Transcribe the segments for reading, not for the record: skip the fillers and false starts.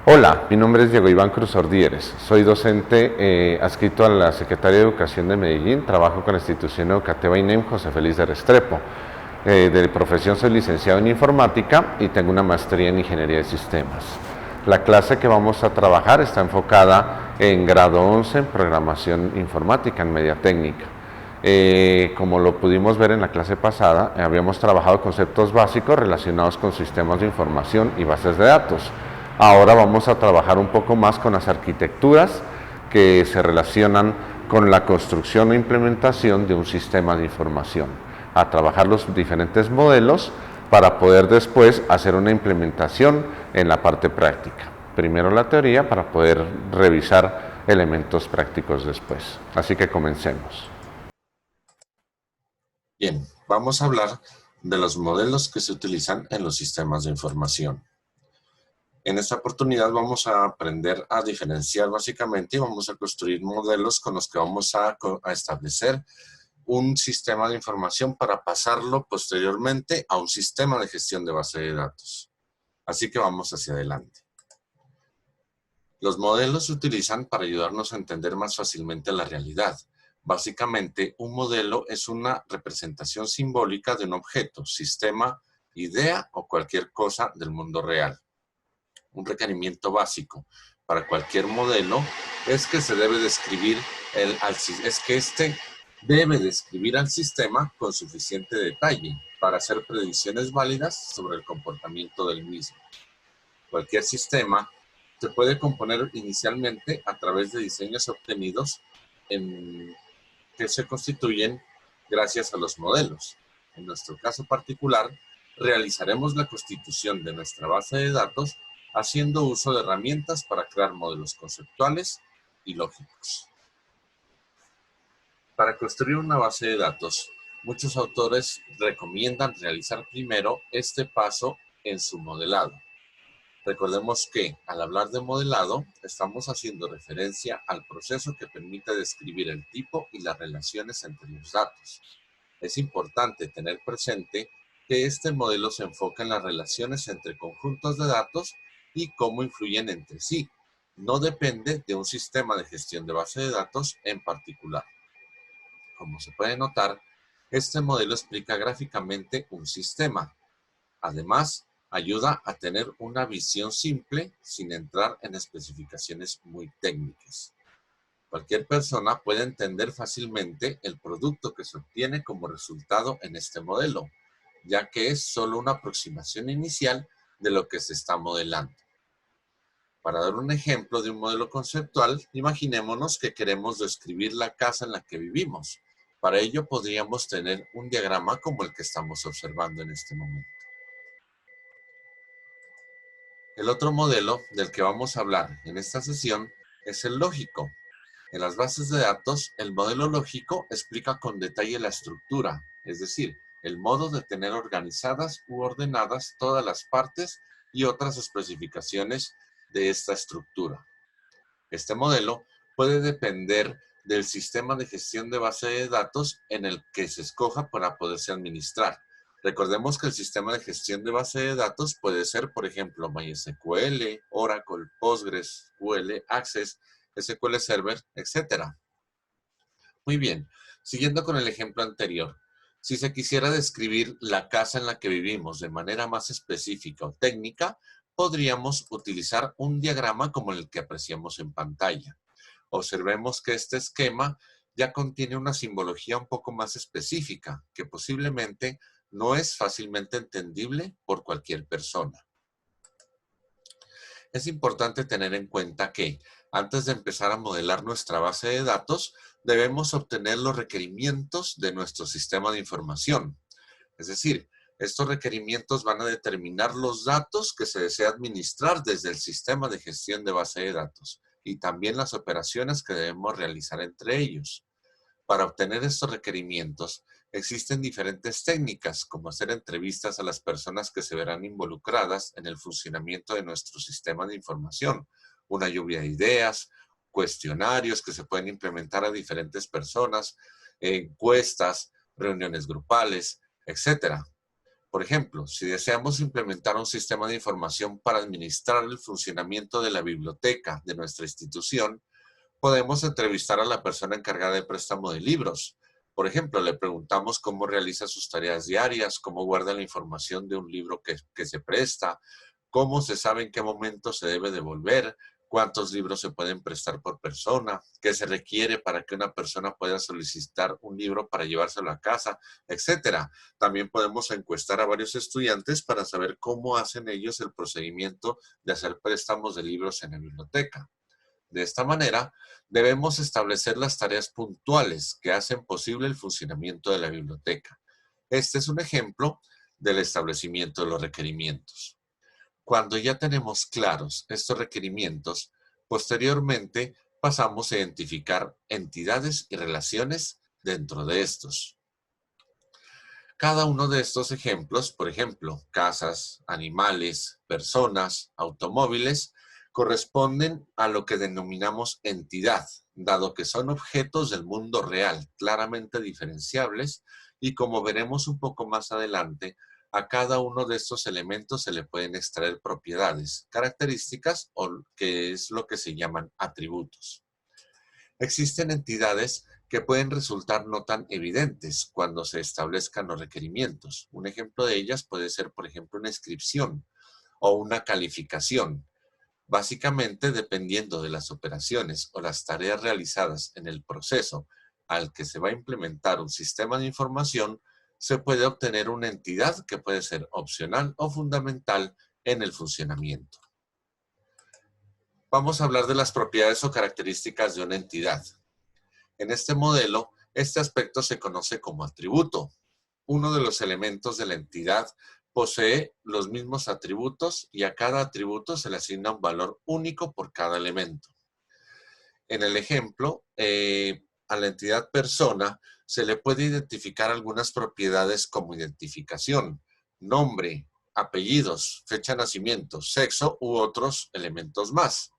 Hola, mi nombre es Diego Iván Cruz Ordieres, soy docente adscrito a la Secretaría de Educación de Medellín, trabajo con la institución educativa INEM José Félix de Restrepo. De profesión soy licenciado en informática y tengo una maestría en ingeniería de sistemas. La clase que vamos a trabajar está enfocada en grado 11 en programación informática, en media técnica. Como lo pudimos ver en la clase pasada, habíamos trabajado conceptos básicos relacionados con sistemas de información y bases de datos. Ahora vamos a trabajar un poco más con las arquitecturas que se relacionan con la construcción o implementación de un sistema de información, a trabajar los diferentes modelos para poder después hacer una implementación en la parte práctica. Primero la teoría para poder revisar elementos prácticos después. Así que comencemos. Bien, vamos a hablar de los modelos que se utilizan en los sistemas de información. En esta oportunidad vamos a aprender a diferenciar básicamente y vamos a construir modelos con los que vamos a establecer un sistema de información para pasarlo posteriormente a un sistema de gestión de base de datos. Así que vamos hacia adelante. Los modelos se utilizan para ayudarnos a entender más fácilmente la realidad. Básicamente, un modelo es una representación simbólica de un objeto, sistema, idea o cualquier cosa del mundo real. Un requerimiento básico para cualquier modelo es que debe describir al sistema con suficiente detalle para hacer predicciones válidas sobre el comportamiento del mismo. Cualquier sistema se puede componer inicialmente a través de diseños obtenidos que se constituyen gracias a los modelos. En nuestro caso particular, realizaremos la constitución de nuestra base de datos haciendo uso de herramientas para crear modelos conceptuales y lógicos. Para construir una base de datos, muchos autores recomiendan realizar primero este paso en su modelado. Recordemos que, al hablar de modelado, estamos haciendo referencia al proceso que permite describir el tipo y las relaciones entre los datos. Es importante tener presente que este modelo se enfoca en las relaciones entre conjuntos de datos y cómo influyen entre sí. No depende de un sistema de gestión de base de datos en particular. Como se puede notar, este modelo explica gráficamente un sistema. Además, ayuda a tener una visión simple sin entrar en especificaciones muy técnicas. Cualquier persona puede entender fácilmente el producto que se obtiene como resultado en este modelo, ya que es solo una aproximación inicial de lo que se está modelando. Para dar un ejemplo de un modelo conceptual, imaginémonos que queremos describir la casa en la que vivimos. Para ello podríamos tener un diagrama como el que estamos observando en este momento. El otro modelo del que vamos a hablar en esta sesión es el lógico. En las bases de datos, el modelo lógico explica con detalle la estructura, es decir, el modo de tener organizadas u ordenadas todas las partes y otras especificaciones de esta estructura. Este modelo puede depender del sistema de gestión de base de datos en el que se escoja para poderse administrar. Recordemos que el sistema de gestión de base de datos puede ser, por ejemplo, MySQL, Oracle, PostgreSQL, Access, SQL Server, etc. Muy bien, siguiendo con el ejemplo anterior, si se quisiera describir la casa en la que vivimos de manera más específica o técnica, podríamos utilizar un diagrama como el que apreciamos en pantalla. Observemos que este esquema ya contiene una simbología un poco más específica, que posiblemente no es fácilmente entendible por cualquier persona. Es importante tener en cuenta que, antes de empezar a modelar nuestra base de datos, debemos obtener los requerimientos de nuestro sistema de información. Es decir, estos requerimientos van a determinar los datos que se desea administrar desde el sistema de gestión de base de datos y también las operaciones que debemos realizar entre ellos. Para obtener estos requerimientos, Existen diferentes técnicas, como hacer entrevistas a las personas que se verán involucradas en el funcionamiento de nuestro sistema de información, una lluvia de ideas, cuestionarios que se pueden implementar a diferentes personas, encuestas, reuniones grupales, etcétera. Por ejemplo, si deseamos implementar un sistema de información para administrar el funcionamiento de la biblioteca de nuestra institución, podemos entrevistar a la persona encargada de préstamo de libros. Por ejemplo, le preguntamos cómo realiza sus tareas diarias, cómo guarda la información de un libro que se presta, cómo se sabe en qué momento se debe devolver, cuántos libros se pueden prestar por persona, qué se requiere para que una persona pueda solicitar un libro para llevárselo a casa, etcétera. También podemos encuestar a varios estudiantes para saber cómo hacen ellos el procedimiento de hacer préstamos de libros en la biblioteca. De esta manera, debemos establecer las tareas puntuales que hacen posible el funcionamiento de la biblioteca. Este es un ejemplo del establecimiento de los requerimientos. Cuando ya tenemos claros estos requerimientos, posteriormente pasamos a identificar entidades y relaciones dentro de estos. Cada uno de estos ejemplos, por ejemplo, casas, animales, personas, automóviles, corresponden a lo que denominamos entidad, dado que son objetos del mundo real, claramente diferenciables, y como veremos un poco más adelante, a cada uno de estos elementos se le pueden extraer propiedades, características o que es lo que se llaman atributos. Existen entidades que pueden resultar no tan evidentes cuando se establezcan los requerimientos. Un ejemplo de ellas puede ser, por ejemplo, una inscripción o una calificación. Básicamente, dependiendo de las operaciones o las tareas realizadas en el proceso al que se va a implementar un sistema de información, se puede obtener una entidad que puede ser opcional o fundamental en el funcionamiento. Vamos a hablar de las propiedades o características de una entidad. En este modelo, este aspecto se conoce como atributo. Uno de los elementos de la entidad posee los mismos atributos y a cada atributo se le asigna un valor único por cada elemento. En el ejemplo, a la entidad persona se le puede identificar algunas propiedades como identificación, nombre, apellidos, fecha de nacimiento, sexo u otros elementos más.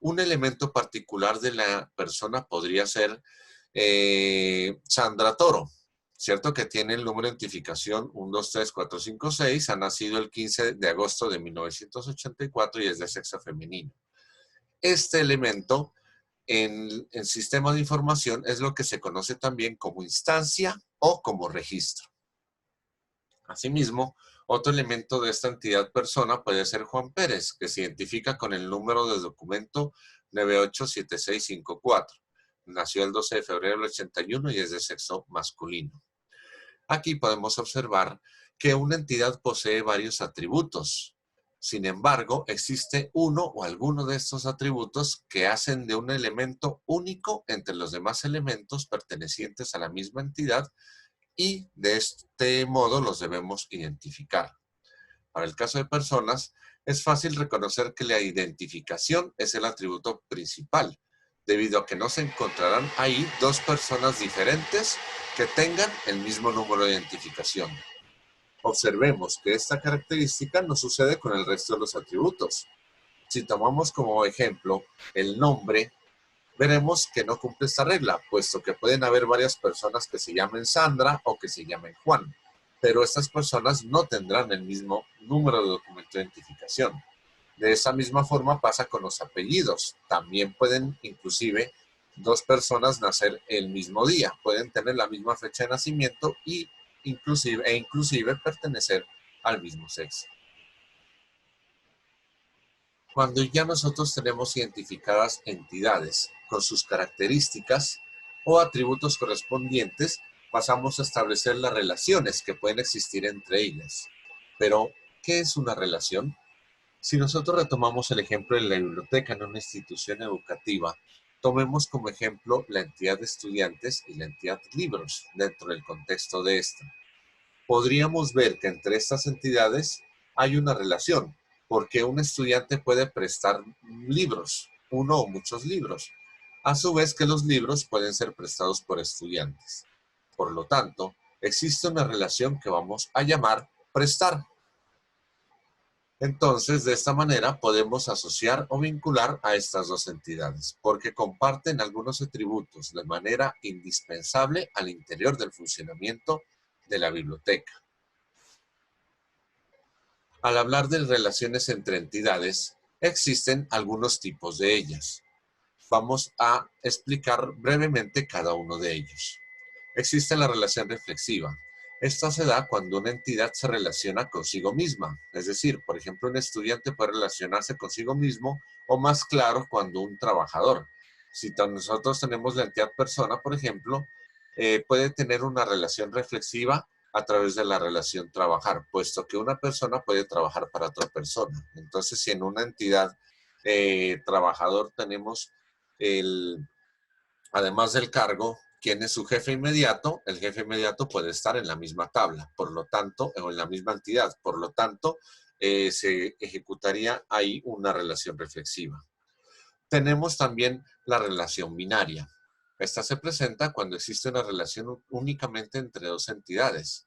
Un elemento particular de la persona podría ser Sandra Toro, ¿cierto? Que tiene el número de identificación 1, 2, 3, 4, 5, 6, ha nacido el 15 de agosto de 1984 y es de sexo femenino. Este elemento en el sistema de información es lo que se conoce también como instancia o como registro. Asimismo, otro elemento de esta entidad persona puede ser Juan Pérez, que se identifica con el número de documento 987654. Nació el 12 de febrero del 81 y es de sexo masculino. Aquí podemos observar que una entidad posee varios atributos. Sin embargo, existe uno o alguno de estos atributos que hacen de un elemento único entre los demás elementos pertenecientes a la misma entidad y de este modo los debemos identificar. Para el caso de personas, es fácil reconocer que la identificación es el atributo principal, debido a que no se encontrarán ahí dos personas diferentes que tengan el mismo número de identificación. Observemos que esta característica no sucede con el resto de los atributos. Si tomamos como ejemplo el nombre, veremos que no cumple esta regla, puesto que pueden haber varias personas que se llamen Sandra o que se llamen Juan, pero estas personas no tendrán el mismo número de documento de identificación. De esa misma forma pasa con los apellidos. También pueden inclusive dos personas nacer el mismo día, pueden tener la misma fecha de nacimiento e inclusive pertenecer al mismo sexo. Cuando ya nosotros tenemos identificadas entidades con sus características o atributos correspondientes, pasamos a establecer las relaciones que pueden existir entre ellas. Pero, ¿qué es una relación? Si nosotros retomamos el ejemplo de la biblioteca en una institución educativa, tomemos como ejemplo la entidad de estudiantes y la entidad libros dentro del contexto de esta. Podríamos ver que entre estas entidades hay una relación, porque un estudiante puede prestar libros, uno o muchos libros, a su vez que los libros pueden ser prestados por estudiantes. Por lo tanto, existe una relación que vamos a llamar prestar. Entonces, de esta manera podemos asociar o vincular a estas dos entidades, porque comparten algunos atributos de manera indispensable al interior del funcionamiento de la biblioteca. Al hablar de relaciones entre entidades, existen algunos tipos de ellas. Vamos a explicar brevemente cada uno de ellos. Existe la relación reflexiva. Esta se da cuando una entidad se relaciona consigo misma. Es decir, por ejemplo, un estudiante puede relacionarse consigo mismo, o más claro, cuando un trabajador. Si nosotros tenemos la entidad persona, por ejemplo, puede tener una relación reflexiva a través de la relación trabajar, puesto que una persona puede trabajar para otra persona. Entonces, si en una entidad trabajador tenemos además del cargo, ¿quién es su jefe inmediato? El jefe inmediato puede estar en la misma tabla, por lo tanto, o en la misma entidad, por lo tanto, se ejecutaría ahí una relación reflexiva. Tenemos también la relación binaria. Esta se presenta cuando existe una relación únicamente entre dos entidades.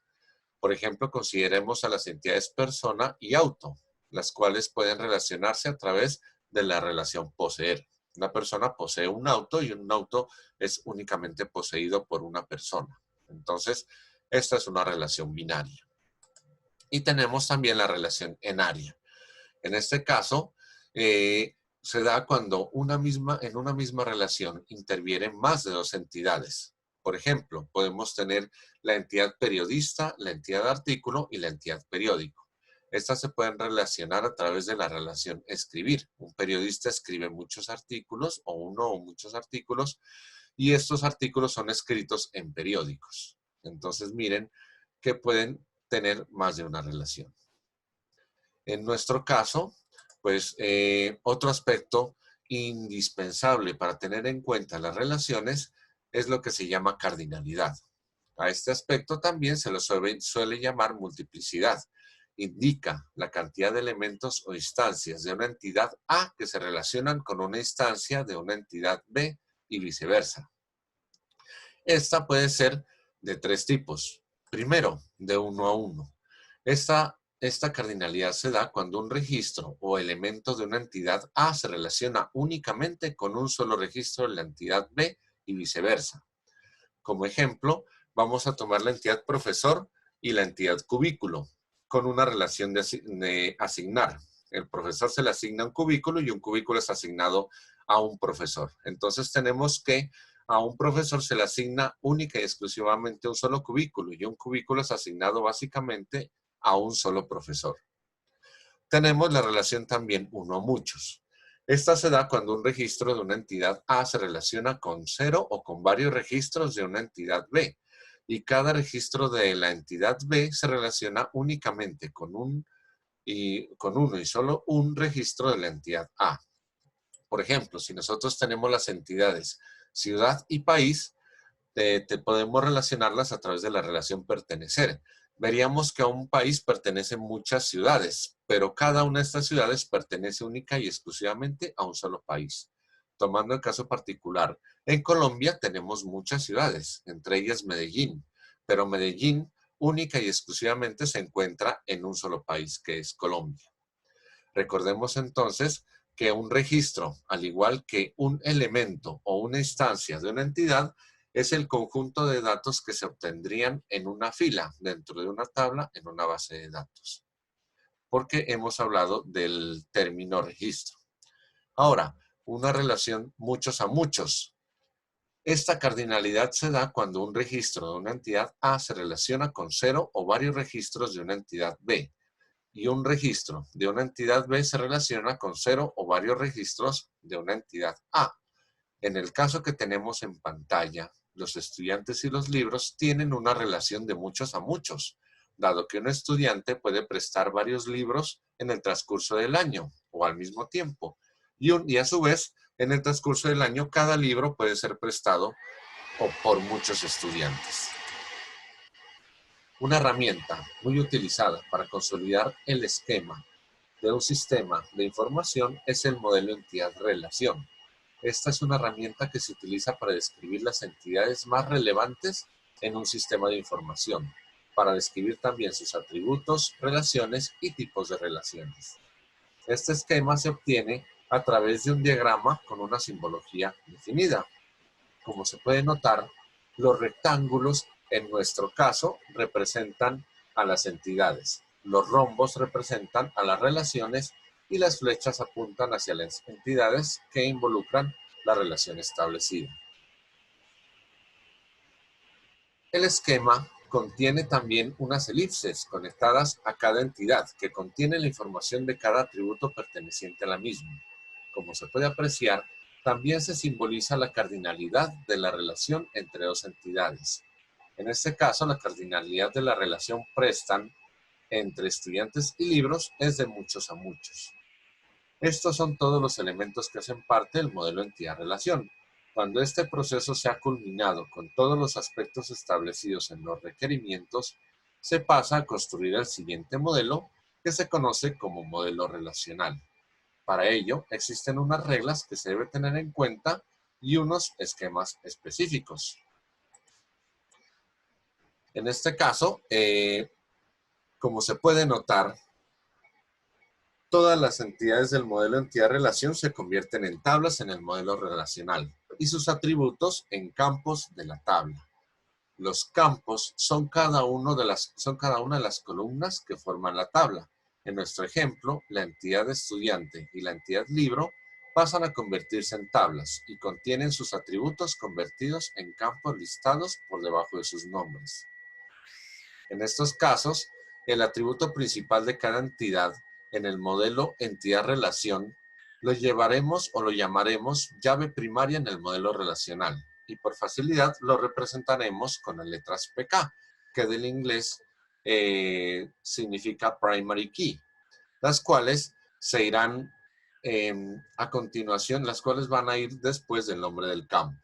Por ejemplo, consideremos a las entidades persona y auto, las cuales pueden relacionarse a través de la relación poseer. Una persona posee un auto y un auto es únicamente poseído por una persona. Entonces, esta es una relación binaria. Y tenemos también la relación enaria. En este caso, se da cuando en una misma relación intervienen más de dos entidades. Por ejemplo, podemos tener la entidad periodista, la entidad artículo y la entidad periódico. Estas se pueden relacionar a través de la relación escribir. Un periodista escribe muchos artículos o uno o muchos artículos y estos artículos son escritos en periódicos. Entonces miren que pueden tener más de una relación. En nuestro caso, pues otro aspecto indispensable para tener en cuenta las relaciones es lo que se llama cardinalidad. A este aspecto también se lo suele llamar multiplicidad. Indica la cantidad de elementos o instancias de una entidad A que se relacionan con una instancia de una entidad B y viceversa. Esta puede ser de tres tipos. Primero, de uno a uno. Esta cardinalidad se da cuando un registro o elemento de una entidad A se relaciona únicamente con un solo registro de la entidad B y viceversa. Como ejemplo, vamos a tomar la entidad profesor y la entidad cubículo con una relación de asignar. El profesor se le asigna un cubículo y un cubículo es asignado a un profesor. Entonces tenemos que a un profesor se le asigna única y exclusivamente un solo cubículo y un cubículo es asignado básicamente a un solo profesor. Tenemos la relación también uno a muchos. Esta se da cuando un registro de una entidad A se relaciona con cero o con varios registros de una entidad B. Y cada registro de la entidad B se relaciona únicamente con uno y solo un registro de la entidad A. Por ejemplo, si nosotros tenemos las entidades ciudad y país, podemos relacionarlas a través de la relación pertenecer. Veríamos que a un país pertenecen muchas ciudades, pero cada una de estas ciudades pertenece única y exclusivamente a un solo país. Tomando el caso particular, en Colombia tenemos muchas ciudades, entre ellas Medellín, pero Medellín única y exclusivamente se encuentra en un solo país, que es Colombia. Recordemos entonces que un registro, al igual que un elemento o una instancia de una entidad, es el conjunto de datos que se obtendrían en una fila, dentro de una tabla, en una base de datos. Porque hemos hablado del término registro. Ahora, una relación muchos a muchos. Esta cardinalidad se da cuando un registro de una entidad A se relaciona con cero o varios registros de una entidad B. Y un registro de una entidad B se relaciona con cero o varios registros de una entidad A. En el caso que tenemos en pantalla, los estudiantes y los libros tienen una relación de muchos a muchos, dado que un estudiante puede prestar varios libros en el transcurso del año o al mismo tiempo. Y a su vez, en el transcurso del año, cada libro puede ser prestado por muchos estudiantes. Una herramienta muy utilizada para consolidar el esquema de un sistema de información es el modelo entidad-relación. Esta es una herramienta que se utiliza para describir las entidades más relevantes en un sistema de información, para describir también sus atributos, relaciones y tipos de relaciones. Este esquema se obtiene a través de un diagrama con una simbología definida. Como se puede notar, los rectángulos, en nuestro caso, representan a las entidades. Los rombos representan a las relaciones y las flechas apuntan hacia las entidades que involucran la relación establecida. El esquema contiene también unas elipses conectadas a cada entidad que contienen la información de cada atributo perteneciente a la misma. Como se puede apreciar, también se simboliza la cardinalidad de la relación entre dos entidades. En este caso, la cardinalidad de la relación prestan entre estudiantes y libros es de muchos a muchos. Estos son todos los elementos que hacen parte del modelo entidad-relación. Cuando este proceso se ha culminado con todos los aspectos establecidos en los requerimientos, se pasa a construir el siguiente modelo, que se conoce como modelo relacional. Para ello, existen unas reglas que se debe tener en cuenta y unos esquemas específicos. En este caso, como se puede notar, todas las entidades del modelo entidad-relación se convierten en tablas en el modelo relacional y sus atributos en campos de la tabla. Los campos son cada una de las columnas que forman la tabla. En nuestro ejemplo, la entidad estudiante y la entidad libro pasan a convertirse en tablas y contienen sus atributos convertidos en campos listados por debajo de sus nombres. En estos casos, el atributo principal de cada entidad en el modelo entidad-relación lo llevaremos o lo llamaremos llave primaria en el modelo relacional y por facilidad lo representaremos con las letras PK, que del inglés significa primary key, las cuales se irán a continuación, las cuales van a ir después del nombre del campo.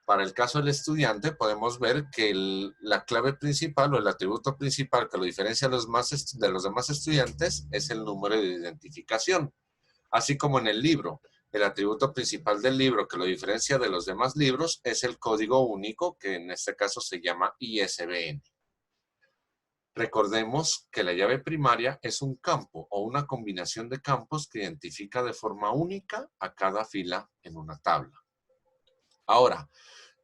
Para el caso del estudiante, podemos ver que la clave principal o el atributo principal que lo diferencia de los demás estudiantes es el número de identificación. Así como en el libro, el atributo principal del libro que lo diferencia de los demás libros es el código único, que en este caso se llama ISBN. Recordemos que la llave primaria es un campo o una combinación de campos que identifica de forma única a cada fila en una tabla. Ahora,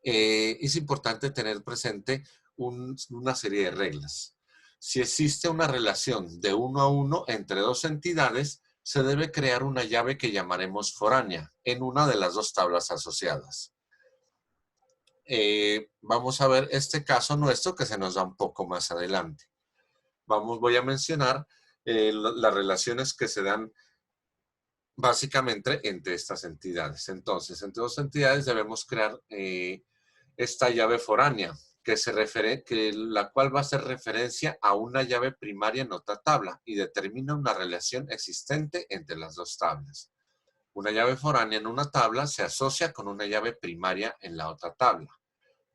es importante tener presente una serie de reglas. Si existe una relación de 1 a 1 entre dos entidades, se debe crear una llave que llamaremos foránea en una de las dos tablas asociadas. Vamos a ver este caso nuestro que se nos da un poco más adelante. Voy a mencionar las relaciones que se dan básicamente entre estas entidades. Entonces, entre dos entidades debemos crear esta llave foránea, la cual va a hacer referencia a una llave primaria en otra tabla y determina una relación existente entre las dos tablas. Una llave foránea en una tabla se asocia con una llave primaria en la otra tabla.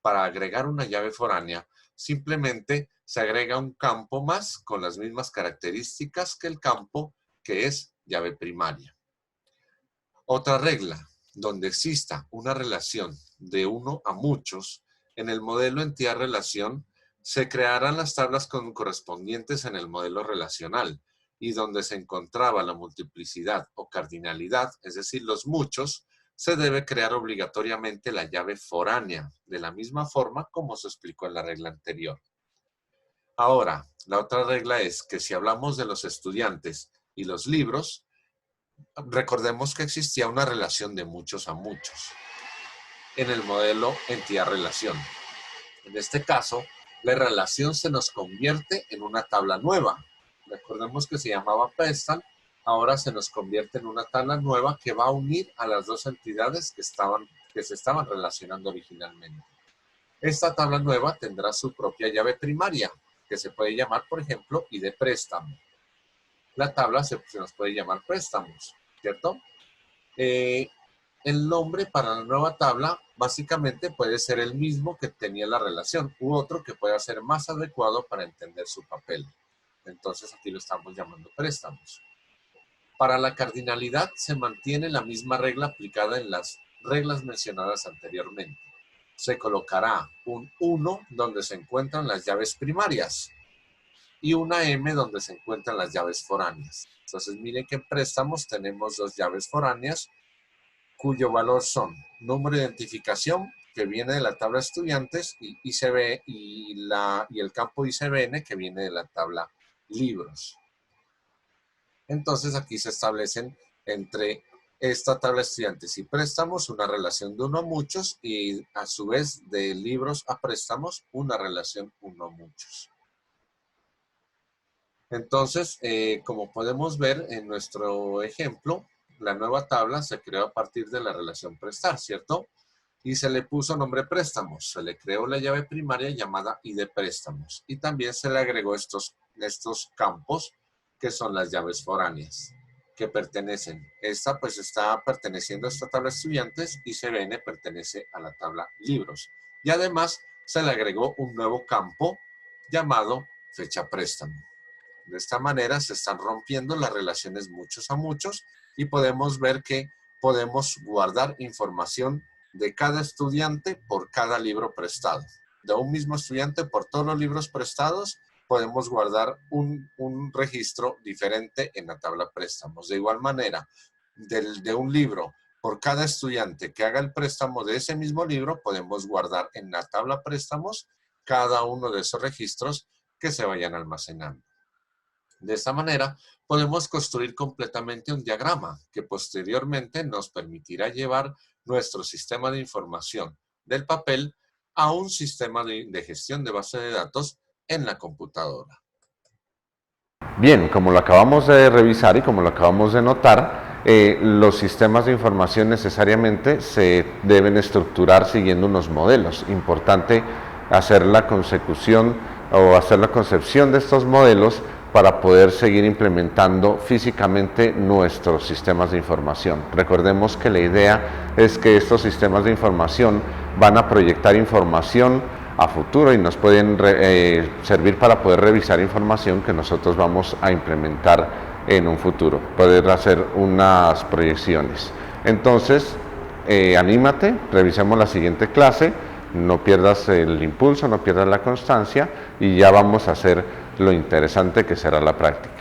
Para agregar una llave foránea, simplemente se agrega un campo más con las mismas características que el campo que es llave primaria. Otra regla, donde exista una relación de 1 a muchos, en el modelo entidad-relación se crearán las tablas correspondientes en el modelo relacional y donde se encontraba la multiplicidad o cardinalidad, es decir, los muchos, se debe crear obligatoriamente la llave foránea, de la misma forma como se explicó en la regla anterior. Ahora, la otra regla es que si hablamos de los estudiantes y los libros, recordemos que existía una relación de muchos a muchos en el modelo entidad-relación. En este caso, la relación se nos convierte en una tabla nueva. Recordemos que se llamaba prestan, ahora se nos convierte en una tabla nueva que va a unir a las dos entidades que se estaban relacionando originalmente. Esta tabla nueva tendrá su propia llave primaria, que se puede llamar, por ejemplo, ID préstamo. La tabla se nos puede llamar préstamos, ¿cierto? El nombre para la nueva tabla básicamente puede ser el mismo que tenía la relación u otro que pueda ser más adecuado para entender su papel. Entonces aquí lo estamos llamando préstamos. Para la cardinalidad se mantiene la misma regla aplicada en las reglas mencionadas anteriormente. se colocará un 1 donde se encuentran las llaves primarias y una M donde se encuentran las llaves foráneas. Entonces miren que en préstamos tenemos dos llaves foráneas cuyo valor son número de identificación que viene de la tabla estudiantes y ICB y el campo ICBN que viene de la tabla libros. Entonces aquí se establecen entre esta tabla estudiantes y préstamos una relación de uno a muchos y a su vez de libros a préstamos una relación uno a muchos. Entonces, como podemos ver en nuestro ejemplo, la nueva tabla se creó a partir de la relación prestar, ¿cierto? Y se le puso nombre préstamos, se le creó la llave primaria llamada ID préstamos y también se le agregó estos campos que son las llaves foráneas que pertenecen. Esta pues está perteneciendo a esta tabla estudiantes y CBN pertenece a la tabla libros. Y además se le agregó un nuevo campo llamado fecha préstamo. De esta manera se están rompiendo las relaciones muchos a muchos y podemos ver que podemos guardar información de cada estudiante por cada libro prestado. De un mismo estudiante por todos los libros prestados podemos guardar un registro diferente en la tabla préstamos. De igual manera, de un libro por cada estudiante que haga el préstamo de ese mismo libro, podemos guardar en la tabla préstamos cada uno de esos registros que se vayan almacenando. De esta manera, podemos construir completamente un diagrama que posteriormente nos permitirá llevar nuestro sistema de información del papel a un sistema de gestión de base de datos en la computadora. Bien, como lo acabamos de revisar y como lo acabamos de notar, los sistemas de información necesariamente se deben estructurar siguiendo unos modelos. Importante hacer la consecución o hacer la concepción de estos modelos para poder seguir implementando físicamente nuestros sistemas de información. Recordemos que la idea es que estos sistemas de información van a proyectar información a futuro y nos pueden servir para poder revisar información que nosotros vamos a implementar en un futuro, poder hacer unas proyecciones. Entonces, anímate, revisemos la siguiente clase, no pierdas el impulso, no pierdas la constancia y ya vamos a hacer lo interesante que será la práctica.